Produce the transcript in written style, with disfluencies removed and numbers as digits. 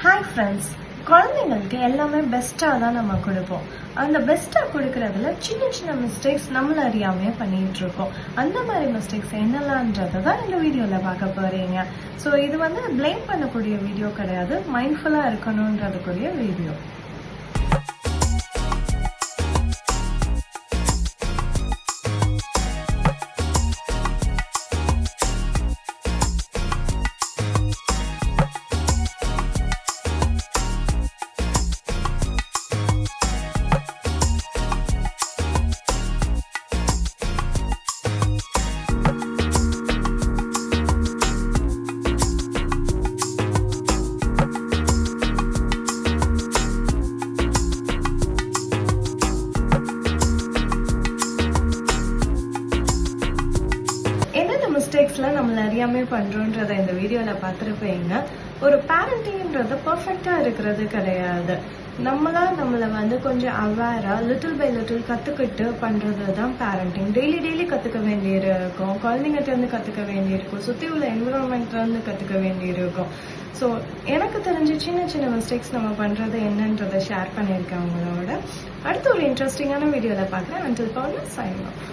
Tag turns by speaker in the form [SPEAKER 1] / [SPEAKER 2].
[SPEAKER 1] Hi friends, குழந்தைங்களுக்கு எல்லாமே பெஸ்ட்டாக தான் நம்ம கொடுப்போம். அந்த பெஸ்ட்டாக கொடுக்கறதுல சின்ன சின்ன மிஸ்டேக்ஸ் நம்மள அறியாமையே பண்ணிட்டு இருக்கோம். அந்த மாதிரி மிஸ்டேக்ஸ் என்னலான்றதை தான் இந்த வீடியோவில் பார்க்க போறீங்க. ஸோ இது ப்ளேம் பண்ணக்கூடிய வீடியோ கிடையாது, மைண்ட்ஃபுல்லாக இருக்கணுன்றதுக்குரிய வீடியோ. மிஸ்டேக்ஸ்லாம் நம்மள அறியாமே பண்றோன்றத இந்த வீடியோல பார்த்துருப்பீங்க. ஒரு பேரண்டிங்ன்றது பர்ஃபெக்டா இருக்கிறது கிடையாது. நம்மளை கொஞ்சம் அவேரா லிட்டில் பை லிட்டில் கத்துக்கிட்டு பண்றது தான் பேரண்டிங். டெய்லி கத்துக்க வேண்டியிருக்கும், குழந்தைங்கிட்ட இருந்து கத்துக்க வேண்டியிருக்கும், சுத்தி உள்ள என்விரான்மெண்ட்ல இருந்து கத்துக்க வேண்டியிருக்கும். ஸோ எனக்கு தெரிஞ்ச சின்ன சின்ன மிஸ்டேக்ஸ் நம்ம பண்றது என்னன்றதை ஷேர் பண்ணியிருக்கேன் உங்களோட. அடுத்து ஒரு இன்ட்ரெஸ்டிங்கான வீடியோல பார்க்குறேன். அன்டில் பவுன் சைன் ஆஃப்.